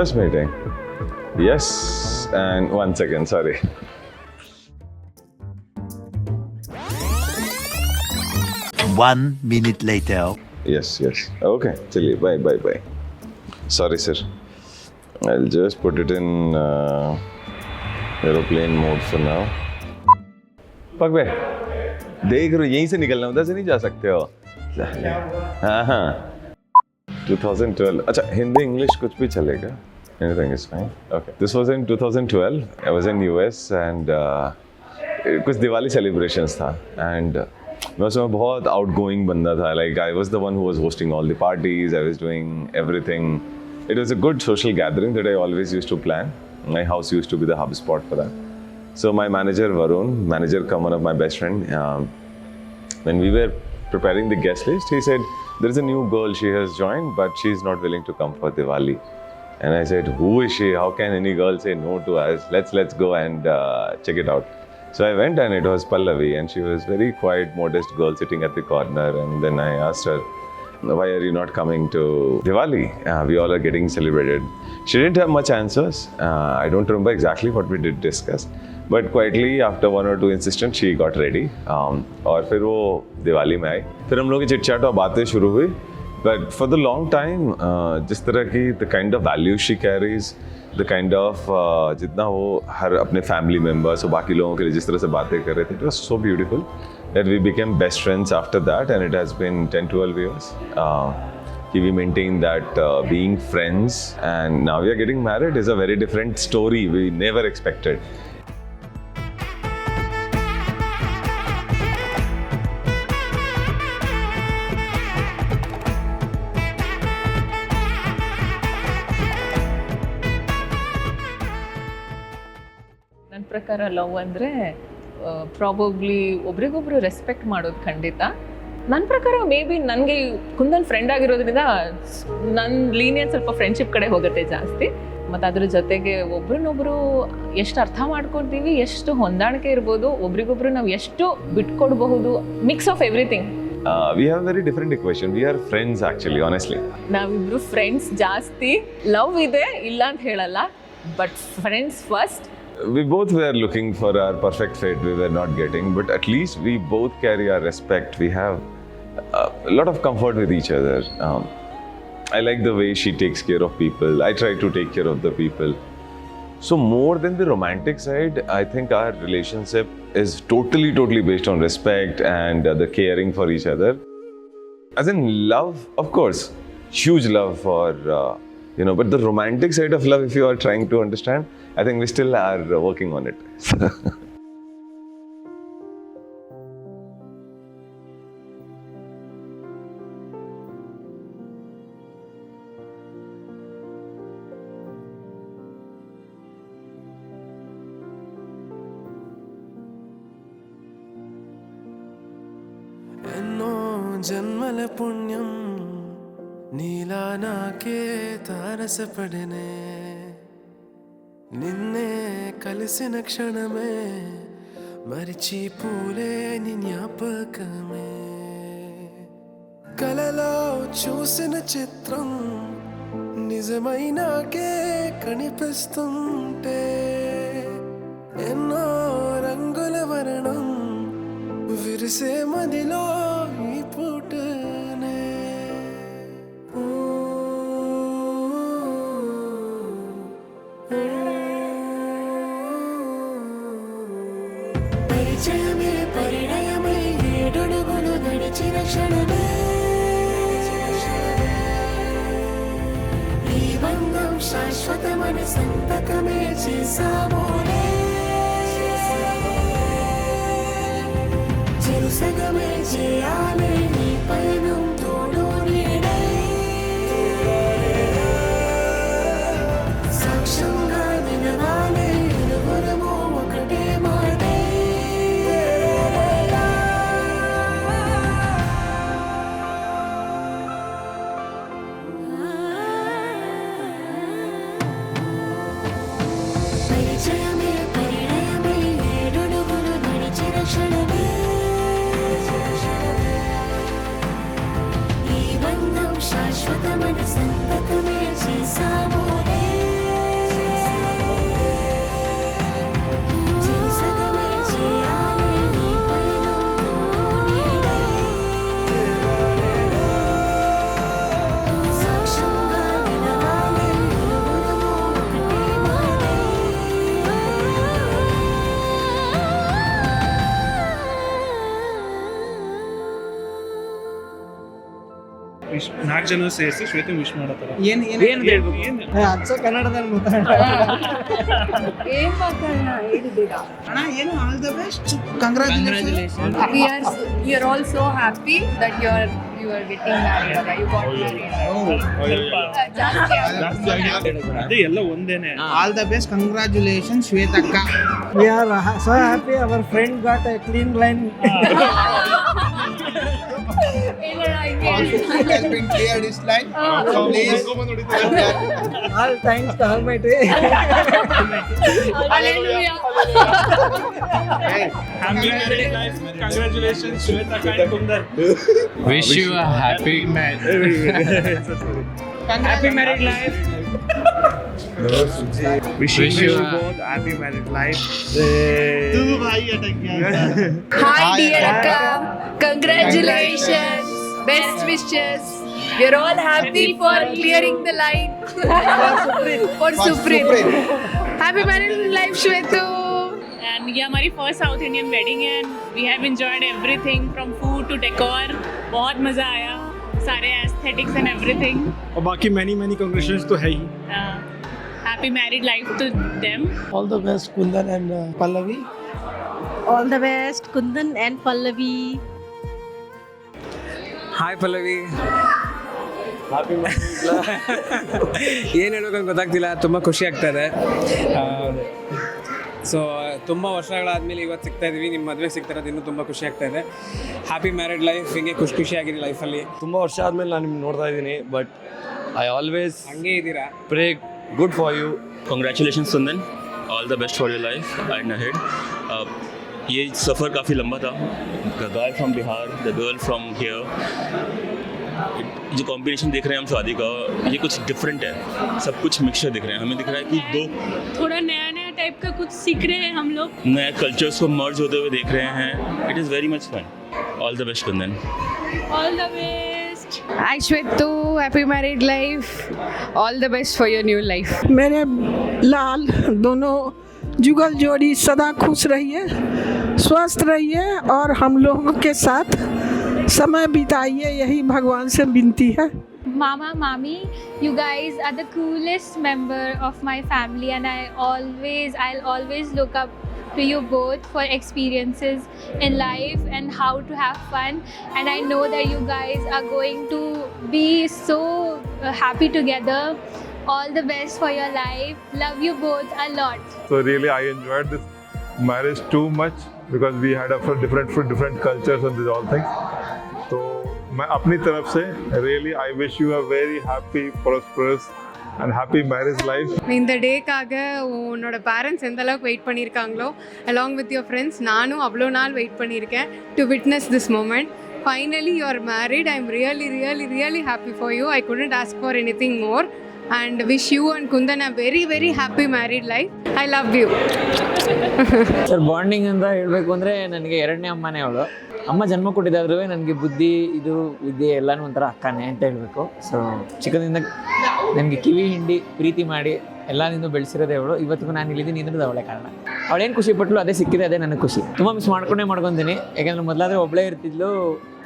First meeting. Yes, and 1 second, sorry. One minute later. Yes. Okay, chaliye, bye. Sorry, sir. I'll just put it in aeroplane mode for now. पग बे, देख रहे हो यहीं से निकलना, उधर से नहीं जा सकते हो. हाँ. 2012. अच्छा, हिंदी इंग्लिश कुछ भी चलेगा. Anything is fine. Okay. This was in 2012. I was in US and कुछ दिवाली सेलिब्रेशंस था and मैं उसमें बहुत आउटगोइंग बंदा था. Like I was the one who was hosting all the parties. I was doing everything. It was a good social gathering that I always used to plan. My house used to be the hub spot for that. So my manager Varun, come one of my best friend, when we were preparing the guest list, he said, there is a new girl, she has joined, but she's not willing to come for Diwali. And I said, who is she? How can any girl say no to us? Let's go and check it out. So I went and it was Pallavi and she was very quiet, modest girl sitting at the corner. And then I asked her, why are you not coming to Diwali? We all are getting celebrated. She didn't have much answers. I don't remember exactly what we did discuss. But quietly after 1 or 2 insistence, she got ready. और फिर वो दिवाली में आई. फिर हम लोग की chit chat और बातें शुरू हुई. But for the long time, जिस तरह की the kind of values she carries, the kind of जितना वो हर अपने family members और बाकी लोगों के लिए जिस तरह से बातें कर रहे थे, it was so beautiful that we became best friends after that, and it has been 10-12 years. We maintained that being friends, and now we are getting married is a very different story we never expected. ನನ್ನ ಪ್ರಕಾರ love ಅಂದರೆ probably ಒಬ್ರಿಗೊಬ್ರು respect ಮಾಡೋದು ಖಂಡಿತ. ನನ್ನ ಪ್ರಕಾರ may be ನನಗೆ kundan friend ಆಗಿರೋದ್ರಿಂದ ನನ್ನ ಲೀನಿಯನ್ ಸ್ವಲ್ಪ ಫ್ರೆಂಡ್ಶಿಪ್ ಕಡೆ ಹೋಗುತ್ತೆ ಜಾಸ್ತಿ. ಮತ್ತು ಅದ್ರ ಜೊತೆಗೆ ಒಬ್ರನ್ನೊಬ್ರು ಎಷ್ಟು ಅರ್ಥ ಮಾಡ್ಕೊಳ್ತೀವಿ, ಎಷ್ಟು ಹೊಂದಾಣಿಕೆ ಇರ್ಬೋದು, ಒಬ್ರಿಗೊಬ್ರು ನಾವು ಎಷ್ಟು ಬಿಟ್ಕೊಡ್ಬಹುದು, mix of everything. We have a very different equation. We are friends actually, honestly. ನಾವಿಬ್ರು ಫ್ರೆಂಡ್ಸ್ ಜಾಸ್ತಿ. ಲವ್ ಇದೆ, ಇಲ್ಲ ಅಂತ ಹೇಳಲ್ಲ, but friends first. We both were looking for our perfect fate. We were not getting, but at least we both carry our respect. We have a lot of comfort with each other. I like the way she takes care of people. I try to take care of the people. So more than the romantic side, I think our relationship is totally based on respect and the caring for each other. As in love, of course, huge love for but the romantic side of love, if you are trying to understand, I think we still are working on it. ఎన్నో జన్మల పుణ్యం నీలా నాకే తారసపడనే నిన్నే కలిసిన క్షణమే మరిచిపోలేని జ్ఞాపకమే కలలో చూసిన చిత్రం నిజమైనాకే కనిపిస్తుంటే ఎన్నో రంగుల వర్ణం విరిసే మదిలో ఈ పూటనే పరిచయమే పరిణయమై ఏడడుగులు నడిచిన క్షణమే ఈ బంధం శాశ్వతమని సంతకమే చేసామోనే చిరుసగమే చేయాలి నీ పయనం తోడు నీడై సాక్ష్యంగా నిలవాలి ఇరువురము ఒకటే మాటై పరిచయమే పరిణయమై ఏడడుగులు నడిచిన క్షణమే ఈ బంధం శాశ్వతమని సంతకమే చేసామోనే 4 ಜನ ಸೇರಿಸಿ ಶ್ವೇತ ವಿಶ್ ಮಾಡತ್ತಾರೆ. ಏನು ಅಚ್ಚ ಕನ್ನಡದಲ್ಲಿ ಏನ್ ಮಾತಾಡೋಣ ಹೇಳಿದ್ದೀರಾ ಅಣ್ಣ ಏನು all the best congratulation we are all so happy that you are getting married or you got married ಅದೇ ಎಲ್ಲ ಒಂದೇನೆ. ಆಲ್ ದ ಬೆಸ್ಟ್ ಕಂಗ್ರಾಚುಲೇಷನ್ ಶ್ವೇತಕ್ಕ. We are so happy our friend got a clean line. has been cleared this line. So please all thanks to Almighty. Hallelujah. Congratulations Shweta and Kundan. Wish you a happy marriage. Happy married life. Wishing you both happy married life. Hi dear Akka, congratulations, best wishes. We are all happy for clearing the line for Supreet. Happy married life Shwetu. And ये हमारी first south Indian wedding है and we have enjoyed everything from food to decor. बहुत मज़ा आया, सारे aesthetics and everything. और बाकी many congratulations तो है ही. Happy married life to them. All the best Kundan and Pallavi. All the best Kundan and Pallavi. Hi Pallavi. ಏನು ಹೇಳೋಕೆ ಗೊತ್ತಾಗ್ತಿಲ್ಲ, ತುಂಬ ಖುಷಿ ಆಗ್ತಾ ಇದೆ. ಸೊ ತುಂಬ ವರ್ಷಗಳಾದಮೇಲೆ ಇವತ್ತು ಸಿಗ್ತಾ ಇದ್ದೀವಿ, ನಿಮ್ಮ ಮದುವೆ ಸಿಗ್ತಾ ಇರೋದು ಇನ್ನೂ ತುಂಬ ಖುಷಿ ಆಗ್ತಾ ಇದೆ. ಹ್ಯಾಪಿ ಮ್ಯಾರಿಡ್ ಲೈಫ್, ಹಿಂಗೆ ಖುಷಿಯಾಗಿರಿ ಲೈಫಲ್ಲಿ. ತುಂಬ ವರ್ಷ ಆದಮೇಲೆ ನಾನು ನಿಮ್ಗೆ ನೋಡ್ತಾ ಇದ್ದೀನಿ, ಬಟ್ ಐ ಆಲ್ವೇಸ್ ಹಂಗೆ ಇದ್ದೀರಾ. Pray good for you. Congratulations Kundan, all the best for your life and ahead. ये सफ़र काफ़ी लंबा था. The guy from Bihar, the girl from here. जो कॉम्बिनेशन देख रहे हैं हम शादी का, ये कुछ डिफरेंट है. सब कुछ मिक्सचर दिख रहे हैं. हमें दिख रहा है कि दो थोड़ा नया टाइप का कुछ सीख रहे हैं हम लोग. नए कल्चर्स को मर्ज होते हुए देख रहे हैं. It is very much fun. All the best Kundan. All the best. Hi Shwetu, happy married life. All the best for your new life. मेरे लाल दोनों जुगल जोड़ी सदा खुश रहिए, स्वस्थ रहिए और हम लोगों के साथ समय बिताइए, यही भगवान से विनती है. Mama, Mami, you guys are the coolest member of my family and I'll always look up to you both for experiences in life and how to have fun, and I know that you guys are going to be so happy together. All the best for your life. Love you both a lot. So really I enjoyed this marriage too much because we had a different cultures and these all things. So मैं अपनी तरफ से really I wish you a very happy, prosperous and happy marriage life. இந்த டேக்காக உன்னோட parents எந்த அளவுக்கு wait பண்ணியிருக்காங்களோ along with your friends நானும் அவ்வளோ நாள் வெயிட் பண்ணியிருக்கேன் to witness this moment. Finally you are married. I am really happy for you. I couldn't ask for anything more and wish you and Kundan a very happy married life. I love you. Sir bonding ಅಂತ ಹೇಳಬೇಕು ಅಂದರೆ ನನಗೆ ಎರಡನೇ ಅಮ್ಮನೇ ಅವಳು. ಅಮ್ಮ ಜನ್ಮ ಕೊಟ್ಟಿದ್ದಾದ್ರೂ ನನಗೆ ಬುದ್ಧಿ ಇದು ವಿದ್ಯೆ ಎಲ್ಲನೂ ಒಂಥರ ಅಕ್ಕನೇ ಅಂತ ಹೇಳಬೇಕು. ಸೊ ಚಿಕ್ಕದಿಂದ ನನಗೆ ಕಿವಿ ಹಿಂಡಿ ಪ್ರೀತಿ ಮಾಡಿ ಎಲ್ಲದಿಂದ ಬೆಳೆಸಿರೋದೇ ಅವಳು. ಇವತ್ತಿಗೂ ನಾನು ಇಲ್ಲಿದ್ದೀನಿ ಅಂದ್ರೆ ಅವಳೇ ಕಾರಣ. ಅವಳೇನು ಖುಷಿ ಪಟ್ಟಳು ಅದೇ ಸಿಕ್ಕಿದೆ, ಅದೇ ನನಗೆ ಖುಷಿ. ತುಂಬ ಮಿಸ್ ಮಾಡ್ಕೊತೀನಿ. ಯಾಕೆಂದರೆ ಮೊದಲಾದರೆ ಒಬ್ಬಳೇ ಇರ್ತಿದ್ಲು,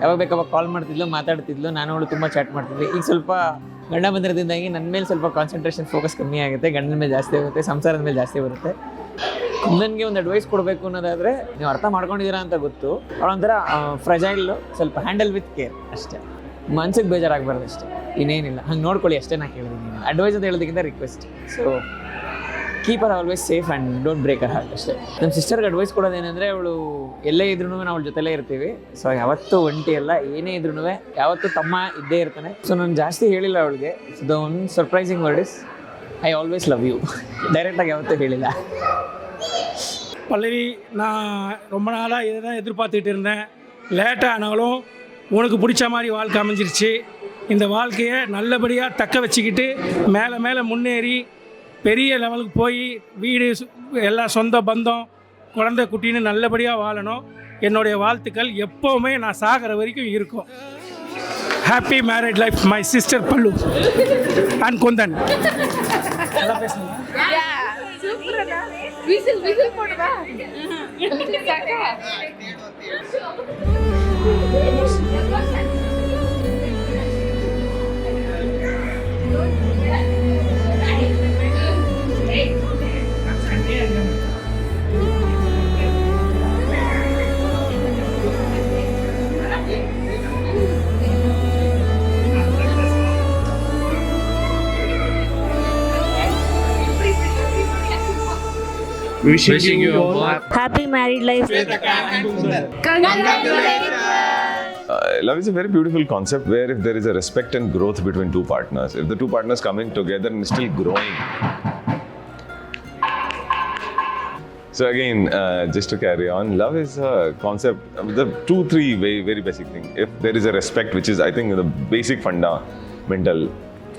ಯಾವಾಗ ಬೇಕಾವಾಗ ಕಾಲ್ ಮಾಡ್ತಿದ್ಲು, ಮಾತಾಡ್ತಿದ್ಲು, ನಾನು ಅವಳು ತುಂಬ ಚಾಟ್ ಮಾಡ್ತಿದ್ವಿ. ಈಗ ಸ್ವಲ್ಪ ಗಂಡ ಬಂದಿರೋದ್ರಿಂದಾಗಿ ನನ್ನ ಮೇಲೆ ಸ್ವಲ್ಪ ಕಾನ್ಸಂಟ್ರೇಷನ್ ಫೋಕಸ್ ಕಮ್ಮಿ ಆಗುತ್ತೆ, ಗಂಡನ ಮೇಲೆ ಜಾಸ್ತಿ ಆಗುತ್ತೆ, ಸಂಸಾರದ ಮೇಲೆ ಜಾಸ್ತಿ ಬರುತ್ತೆ. ನನಗೆ ಒಂದು ಅಡ್ವೈಸ್ ಕೊಡಬೇಕು ಅನ್ನೋದಾದರೆ, ನೀವು ಅರ್ಥ ಮಾಡ್ಕೊಂಡಿದ್ದೀರಾ ಅಂತ ಗೊತ್ತು, ಅವಳೊಂಥರ ಫ್ರಜೈಲು, ಸ್ವಲ್ಪ ಹ್ಯಾಂಡಲ್ ವಿತ್ ಕೇರ್ ಅಷ್ಟೇ. ಮನ್ಸಿಗೆ ಬೇಜಾರಾಗಬಾರ್ದು ಅಷ್ಟೇ, ಇನ್ನೇನಿಲ್ಲ. ಹಂಗೆ ನೋಡ್ಕೊಳ್ಳಿ ಅಷ್ಟೇ. ನಾನು ಕೇಳಿದ್ದೀನಿ, ಅಡ್ವೈಸ್ ಅಂತ ಹೇಳೋದಕ್ಕಿಂತ request. So keep our always safe and don't break our heart ಅಷ್ಟೇ. ನಮ್ಮ ಸಿಸ್ಟರ್ಗೆ ಅಡ್ವೈಸ್ ಕೊಡೋದೇನೆಂದರೆ, ಅವಳು ಎಲ್ಲೇ ಇದ್ರೂ ನಾವು ಅವಳ ಜೊತೆಲೇ ಇರ್ತೀವಿ. ಸೊ ಯಾವತ್ತೂ ಒಂಟಿ ಅಲ್ಲ, ಏನೇ ಇದ್ರೂ ಯಾವತ್ತೂ ತಮ್ಮ ಇದ್ದೇ ಇರ್ತಾನೆ. ಸೊ ನಾನು ಜಾಸ್ತಿ ಹೇಳಿಲ್ಲ ಅವಳಿಗೆ. So the one surprising word is I always love you. ಡೈರೆಕ್ಟಾಗಿ ಯಾವತ್ತೂ ಹೇಳಿಲ್ಲ. பல்லவி, நான் ரொம்ப நாளாக இதை தான் எதிர்பார்த்துக்கிட்டு இருந்தேன். லேட்டாக ஆனாலும் உனக்கு பிடிச்ச மாதிரி வாழ்க்கை அமைஞ்சிருச்சு. இந்த வாழ்க்கையை நல்லபடியாக தக்க வச்சுக்கிட்டு மேலே முன்னேறி பெரிய லெவலுக்கு போய் வீடு எல்லா சொந்த பந்தம் குழந்தை குட்டின்னு நல்லபடியாக வாழணும். என்னுடைய வாழ்த்துக்கள் எப்போவுமே நான் சாகிற வரைக்கும் இருக்கும். Happy married life my sister பல்லு அண்ட் குந்தன். நல்லா பேசுங்க. Whistle போடுவா. Wishing you both Happy married life. Love is a very beautiful concept where if there is a respect and growth between two partners, if the two partners coming together and still growing. So again, just to carry on, love is a concept, the 2-3 very basic thing. If there is a respect, which is I think the basic fundamental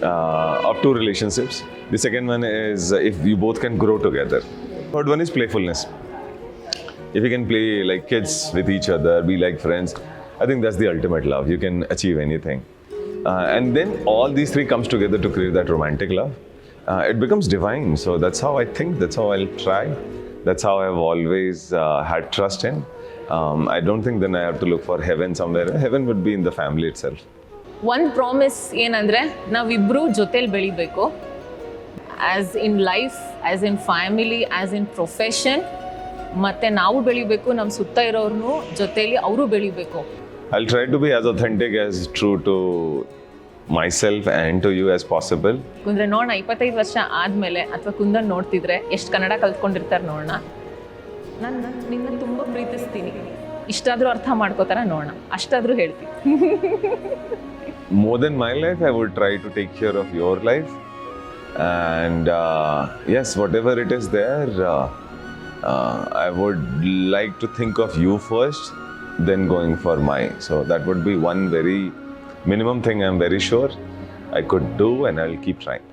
of two relationships. The second one is if you both can grow together. Third one is playfulness. If you can play like kids with each other, be like friends, I think that's the ultimate love. You can achieve anything. And then all these three comes together to create that romantic love. It becomes divine. So that's how I think, that's how I'll try. That's how I've always had trust in. I don't think then I have to look for heaven somewhere. Heaven would be in the family itself. ಒಂದು promise ಏನಂದರೆ ನಾವಿಬ್ಬರು ಜೊತೇಲಿ ಬೆಳಿಬೇಕು, as in life, as in family, as in profession. ಮತ್ತು ನಾವು ಬೆಳಿಬೇಕು, ನಮ್ಮ ಸುತ್ತ ಇರೋರ್ನು ಜೊತೇಲಿ ಅವರು ಬೆಳಿಬೇಕು. I'll try to be as authentic, as true to myself and to you as possible. ಕುಂದ್ರೆ ನೋಡೋಣ 25 ವರ್ಷ ಆದಮೇಲೆ ಅಥವಾ ಕುಂದನ್ ನೋಡ್ತಿದ್ರೆ ಎಷ್ಟು ಕನ್ನಡ ಕಲ್ತ್ಕೊಂಡಿರ್ತಾರೆ ನೋಡೋಣ. ನಾನು ನಿನ್ನ ತುಂಬ ಪ್ರೀತಿಸ್ತೀನಿ, ಇಷ್ಟಾದರೂ ಅರ್ಥ ಮಾಡ್ಕೋತಾರ ನೋಡೋಣ, ಅಷ್ಟಾದರೂ ಹೇಳ್ತೀನಿ. More than my life, I would try to take care of your life. And yes, whatever it is there, I would like to think of you first, then going for mine. So that would be one very minimum thing I'm very sure I could do, and I'll keep trying.